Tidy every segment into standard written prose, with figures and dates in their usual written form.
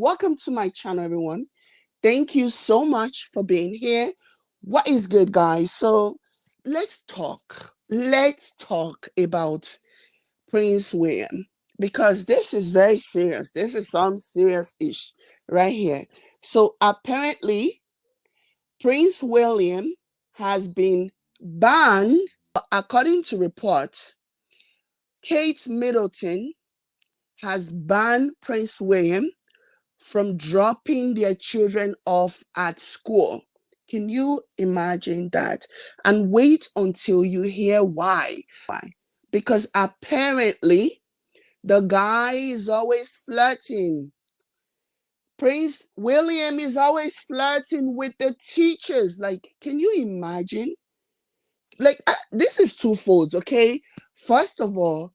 Welcome to my channel, everyone. Thank you so much for being here. What is good, guys? So let's talk. Let's talk about Prince William because this is very serious. This is some serious ish right here. So apparently, Prince William has been banned. According to reports, Kate Middleton has banned Prince William from dropping their children off at school. Can you imagine that? And wait until you hear why. Because apparently the guy is always flirting. Prince William is always flirting with the teachers. Like, can you imagine? Like, this is twofold, okay? First of all,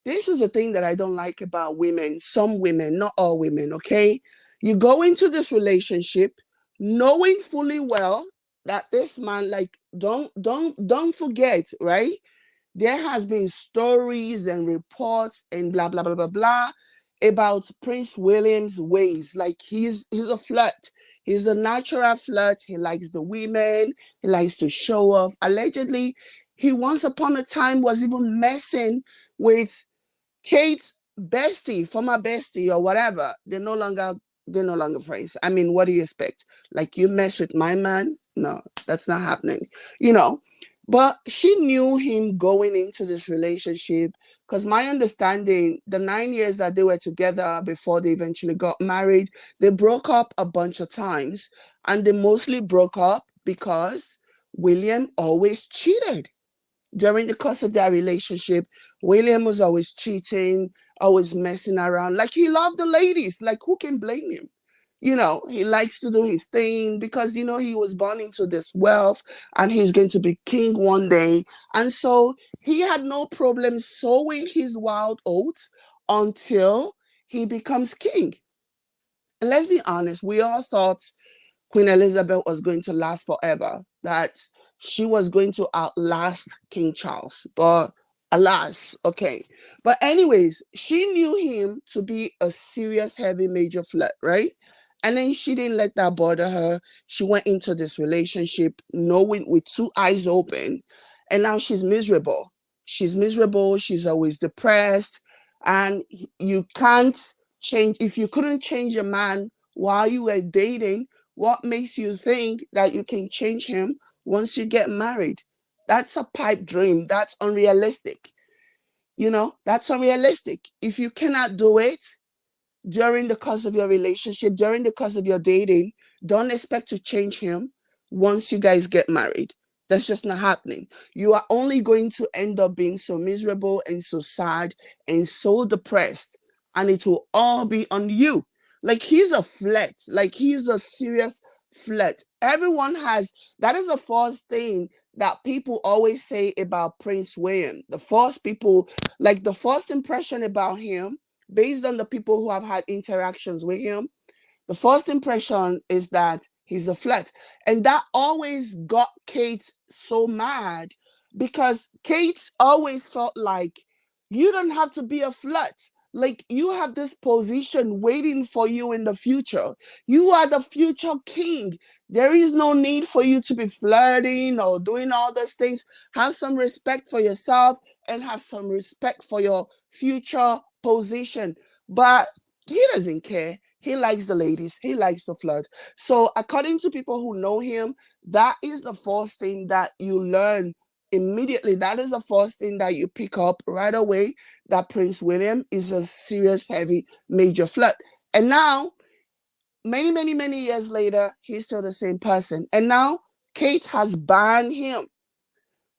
this is the thing that I don't like about women. Some women, not all women, okay? You go into this relationship knowing fully well that this man, like, don't forget, right? There has been stories and reports and blah blah blah blah blah about Prince William's ways. Like he's a flirt. He's a natural flirt. He likes the women. He likes to show off. Allegedly, he once upon a time was even messing with Kate's bestie, former bestie, or whatever. They're no longer friends. I mean, what do you expect? Like you mess with my man? No, that's not happening. You know. But she knew him going into this relationship because my understanding, the 9 years that they were together before they eventually got married, they broke up a bunch of times. And they mostly broke up because William always cheated during the course of their relationship. William was always cheating, always messing around. Like he loved the ladies. Like who can blame him? He likes to do his thing because, he was born into this wealth and he's going to be king one day. And so he had no problem sowing his wild oats until he becomes king. And let's be honest, we all thought Queen Elizabeth was going to last forever, that she was going to outlast King Charles. But alas, okay. But anyways, she knew him to be a serious, heavy, major flirt, right? And then she didn't let that bother her. She went into this relationship knowing with two eyes open. And now she's miserable. She's miserable. She's always depressed. And you can't change. If you couldn't change a man while you were dating, what makes you think that you can change him once you get married? That's a pipe dream. That's unrealistic. That's unrealistic. If you cannot do it during the course of your relationship, during the course of your dating, don't expect to change him once you guys get married. That's just not happening. You are only going to end up being so miserable and so sad and so depressed. And it will all be on you. Like he's a flirt. Like he's a serious flirt. That is the first thing that people always say about Prince William. The first impression about him, based on the people who have had interactions with him, the first impression is that he's a flirt. And that always got Kate so mad because Kate always felt like you don't have to be a flirt. Like you have this position waiting for you in the future. You are the future king. There is no need for you to be flirting or doing all those things. Have some respect for yourself and have some respect for your future position. But he doesn't care. He likes the ladies. He likes to flirt. So according to people who know him, that is the first thing that you learn immediately. That is the first thing that you pick up right away, that Prince William is a serious, heavy, major flirt. And now, many, many, many years later, he's still the same person. And now Kate has banned him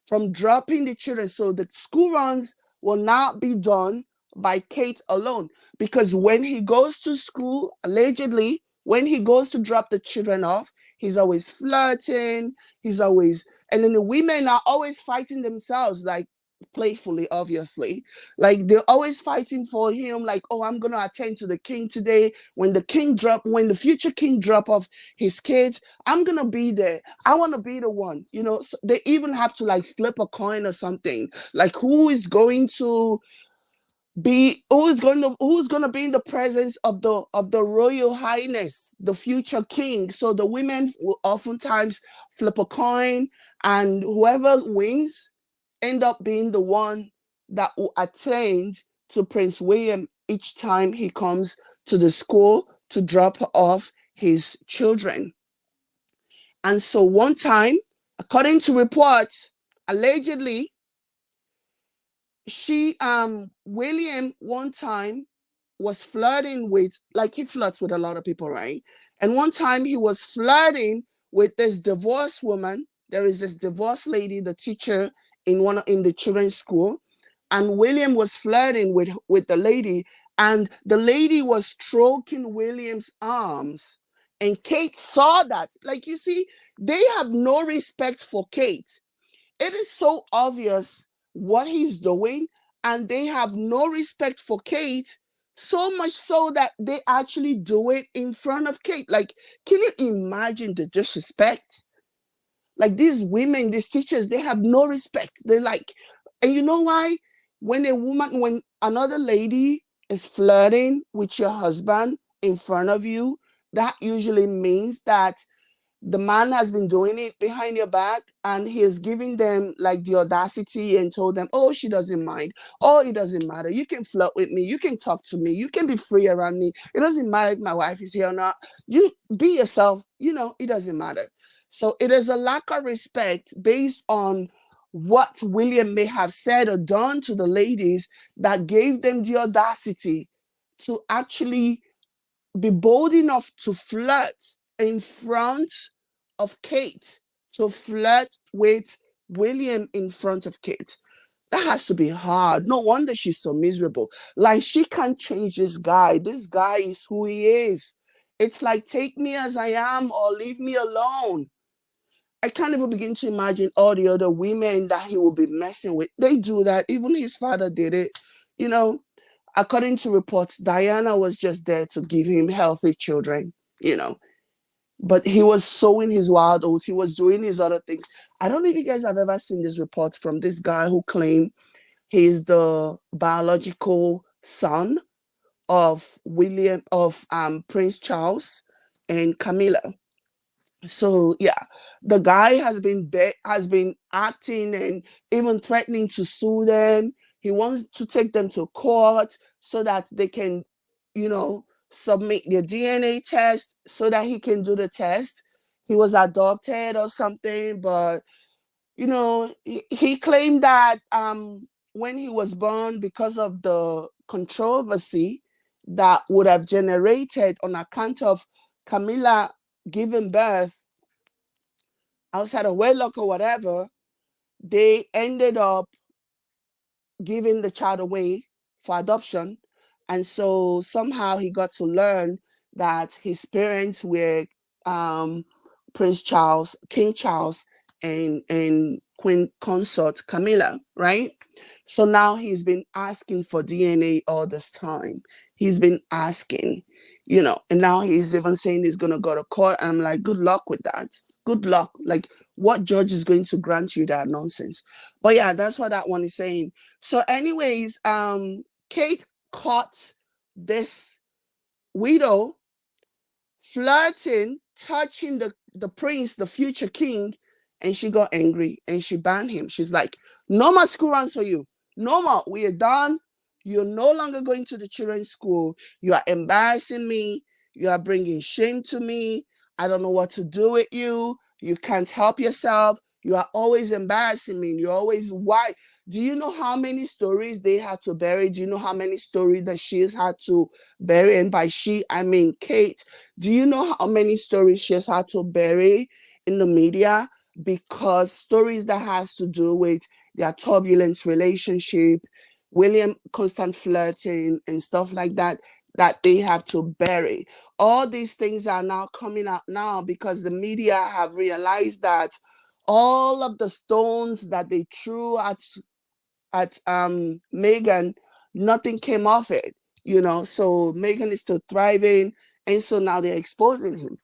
from dropping the children. So the school runs will not be done by Kate alone. Because when he goes to school, allegedly, when he goes to drop the children off, he's always flirting. And then the women are always fighting themselves, like playfully, obviously. Like they're always fighting for him, like, oh, I'm gonna attend to the king today. When the future king drop off his kids, I'm gonna be there. I want to be the one. So they even have to like flip a coin or something. Like who is going to be who's going to be in the presence of the royal highness, the future king. So the women will oftentimes flip a coin, and whoever wins end up being the one that will attend to Prince William each time he comes to the school to drop off his children. And so one time, according to reports, allegedly, William one time was flirting with, like, he flirts with a lot of people, right? And one time he was flirting with this divorced woman. There is this divorced lady, the teacher in the children's school, and William was flirting with the lady, and the lady was stroking William's arms. And Kate saw that. Like, you see, they have no respect for Kate. It is so obvious what he's doing, and they have no respect for Kate, so much so that they actually do it in front of Kate. Like, can you imagine the disrespect? Like, these women, these teachers, they have no respect. They're like, and you know why? When another lady is flirting with your husband in front of you, that usually means that the man has been doing it behind your back, and he is giving them like the audacity and told them, oh, she doesn't mind. Oh, it doesn't matter. You can flirt with me. You can talk to me. You can be free around me. It doesn't matter if my wife is here or not. You be yourself. It doesn't matter. So it is a lack of respect based on what William may have said or done to the ladies that gave them the audacity to actually be bold enough to flirt in front of Kate, to flirt with William in front of Kate. That has to be hard. No wonder she's so miserable. Like, she can't change this guy. This guy is who he is. It's like, take me as I am or leave me alone. I can't even begin to imagine all the other women that he will be messing with. They do that. Even his father did it. You know, according to reports, Diana was just there to give him healthy children, you know. But he was sowing his wild oats. He was doing his other things. I don't know if you guys have ever seen this report from this guy who claimed he's the biological son of Prince Charles and Camilla. So yeah, the guy has been acting and even threatening to sue them. He wants to take them to court so that they can, submit their DNA test so that he can do the test. He was adopted or something, but he claimed that when he was born, because of the controversy that would have generated on account of Camilla giving birth outside of wedlock or whatever, they ended up giving the child away for adoption. And so somehow he got to learn that his parents were um, Prince Charles, King Charles, and Queen Consort Camilla, right? So now he's been asking for DNA all this time. He's been asking, and now he's even saying he's going to go to court. And I'm like, good luck with that. Good luck. Like, what judge is going to grant you that nonsense? But yeah, that's what that one is saying. So anyways, Kate caught this widow flirting, touching the prince, the future king, and she got angry and she banned him. She's like, no more school runs for you. No more. We are done. You're no longer going to the children's school. You are embarrassing me. You are bringing shame to me. I don't know what to do with you. You can't help yourself. You are always embarrassing me. You're always, why? Do you know how many stories they had to bury? Do you know how many stories that she has had to bury? And by she, I mean Kate. Do you know how many stories she has had to bury in the media? Because stories that has to do with their turbulent relationship, William constant flirting and stuff like that, that they have to bury. All these things are now coming out now because the media have realized that all of the stones that they threw at Meghan, nothing came off it. So Meghan is still thriving, and so now they're exposing him.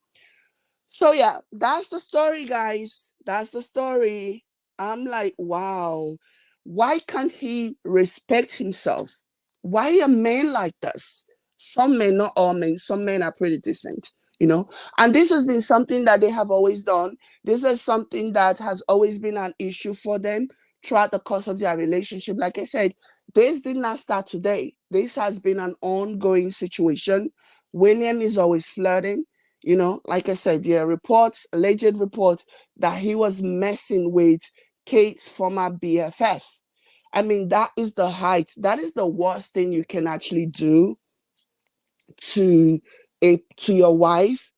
So yeah, that's the story, guys. That's the story. I'm like, wow, why can't he respect himself? Why are men like this? Some men, not all men, some men are pretty decent, you know. And this has been something that they have always done. This is something that has always been an issue for them throughout the course of their relationship. Like I said, this did not start today. This has been an ongoing situation. William is always flirting. You know, like I said, there are reports, alleged reports, that he was messing with Kate's former BFF. I mean, that is the height. That is the worst thing you can actually do to to your wife.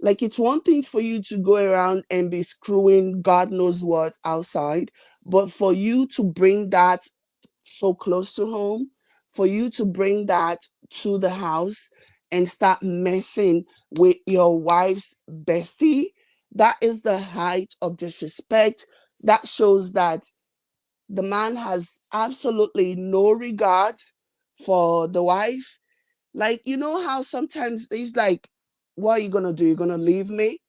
Like, it's one thing for you to go around and be screwing God knows what outside, but for you to bring that so close to home, for you to bring that to the house and start messing with your wife's bestie, that is the height of disrespect. That shows that the man has absolutely no regard for the wife. Like, you know how sometimes he's like, what are you gonna do? You're gonna leave me?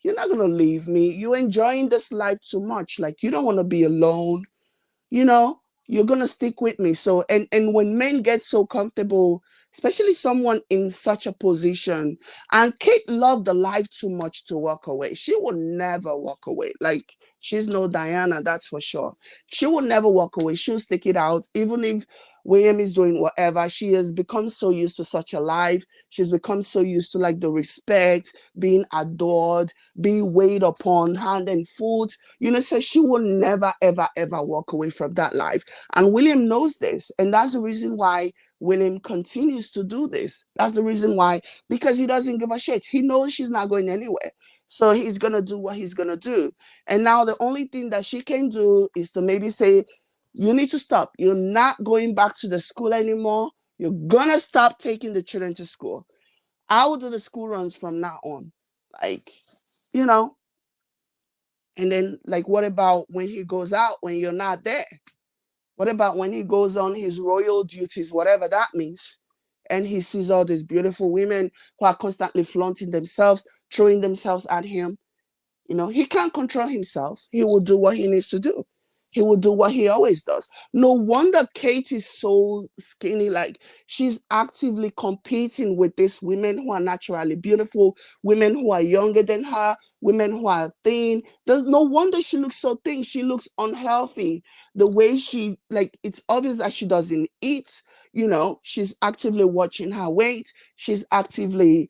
You're not gonna leave me. You're enjoying this life too much. Like, you don't want to be alone, you know. You're gonna stick with me. So, and when men get so comfortable, especially someone in such a position, and Kate loved the life too much to walk away. She will never walk away. Like, she's no Diana, that's for sure. She will never walk away. She'll stick it out, even if William is doing whatever. She has become so used to such a life. She's become so used to, like, the respect, being adored, being weighed upon hand and foot, you know. So she will never, ever, ever walk away from that life. And William knows this. And that's the reason why William continues to do this. That's the reason why, because he doesn't give a shit. He knows she's not going anywhere. So he's going to do what he's going to do. And now the only thing that she can do is to maybe say, you need to stop. You're not going back to the school anymore. You're going to stop taking the children to school. I will do the school runs from now on. Like, you know. And then, like, what about when he goes out when you're not there? What about when he goes on his royal duties, whatever that means, and he sees all these beautiful women who are constantly flaunting themselves, throwing themselves at him? You know, he can't control himself. He will do what he needs to do. He will do what he always does. No wonder Kate is so skinny. Like, she's actively competing with these women who are naturally beautiful, women who are younger than her, women who are thin. There's no wonder she looks so thin. She looks unhealthy. The way she, like, it's obvious that she doesn't eat. You know, she's actively watching her weight. She's actively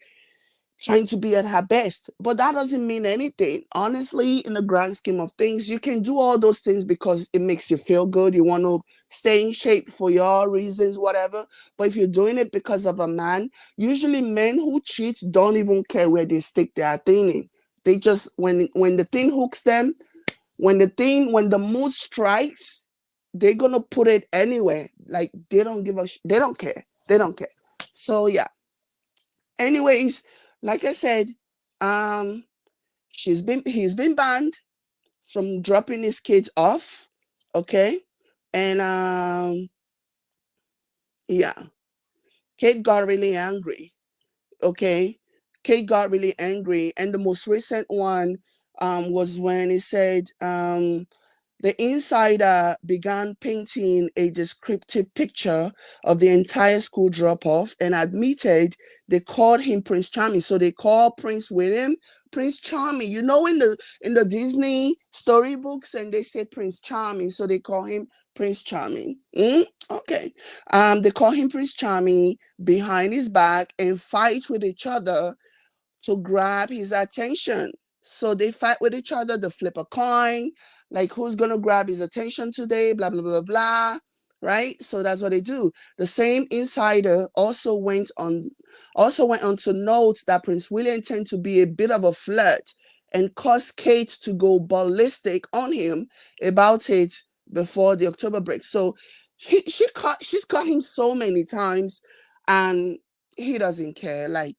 trying to be at her best. But that doesn't mean anything. Honestly, in the grand scheme of things, you can do all those things because it makes you feel good. You want to stay in shape for your reasons, whatever. But if you're doing it because of a man, usually men who cheat don't even care where they stick their thing in. They just, when the thing hooks them, when the mood strikes, they're gonna put it anywhere. Like, they don't give a they don't care. They don't care. So yeah. Anyways, like I said, um, he's been banned from dropping his kids off. Okay. And yeah, Kate got really angry. Okay. Kate got really angry. And the most recent one was when he said the insider began painting a descriptive picture of the entire school drop-off and admitted they called him Prince Charming. So they call Prince William Prince Charming. You know, in the Disney storybooks, and they say Prince Charming, so they call him Prince Charming. Okay. They call him Prince Charming behind his back and fight with each other to grab his attention. So they fight with each other, they flip a coin, like, who's gonna grab his attention today, blah, blah, blah, blah. Right? So that's what they do. The same insider also went on to note that Prince William tended to be a bit of a flirt and caused Kate to go ballistic on him about it before the October break. So she's caught him so many times, and he doesn't care. Like,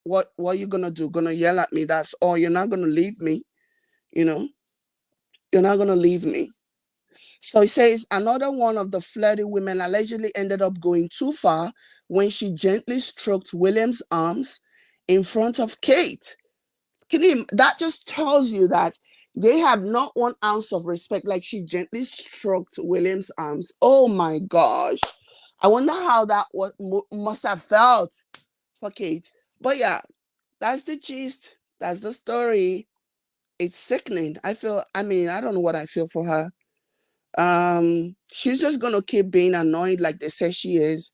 what are you gonna do? Gonna yell at me? That's all? You're not gonna leave me, you know? You're not gonna leave me. So he says another one of the flirty women allegedly ended up going too far when she gently stroked William's arms in front of Kate. That just tells you that they have not one ounce of respect. Like, she gently stroked William's arms. Oh my gosh. I wonder how that must have felt for Kate. But yeah, that's the gist. That's the story. It's sickening. I mean, I don't know what I feel for her. She's just gonna keep being annoyed like they say she is.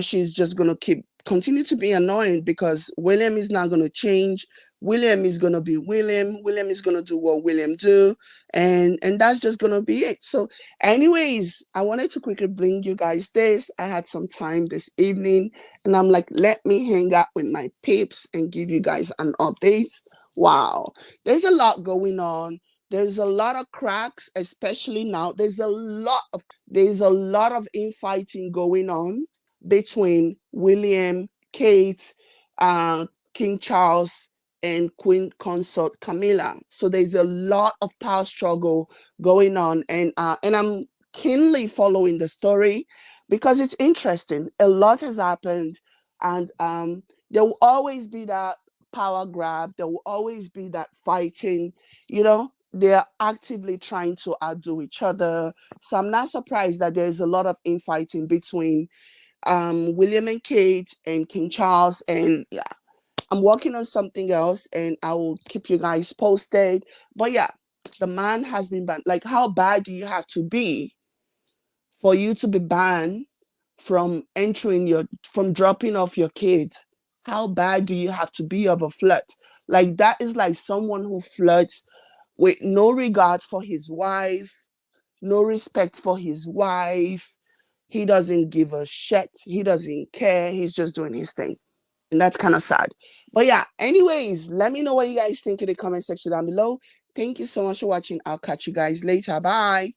She's just gonna continue to be annoying because William is not gonna change. William is gonna be William. William is gonna do what William do, and that's just gonna be it. So, anyways, I wanted to quickly bring you guys this. I had some time this evening, and I'm like, let me hang out with my peeps and give you guys an update. Wow, there's a lot going on. There's a lot of cracks, especially now. There's a lot of infighting going on between William, Kate, uh, King Charles, and Queen Consort Camilla. So there's a lot of power struggle going on, and I'm keenly following the story because it's interesting. A lot has happened, and there will always be that power grab. There will always be that fighting. They're actively trying to outdo each other. So I'm not surprised that there's a lot of infighting between William and Kate and King Charles. And yeah, I'm working on something else and I will keep you guys posted. But yeah, the man has been banned. Like, how bad do you have to be for you to be banned from dropping off your kids? How bad do you have to be of a flirt? Like, that is like someone who flirts with no regard for his wife, no respect for his wife. He doesn't give a shit. He doesn't care. He's just doing his thing. And that's kind of sad. But yeah, anyways, let me know what you guys think in the comment section down below. Thank you so much for watching. I'll catch you guys later. Bye.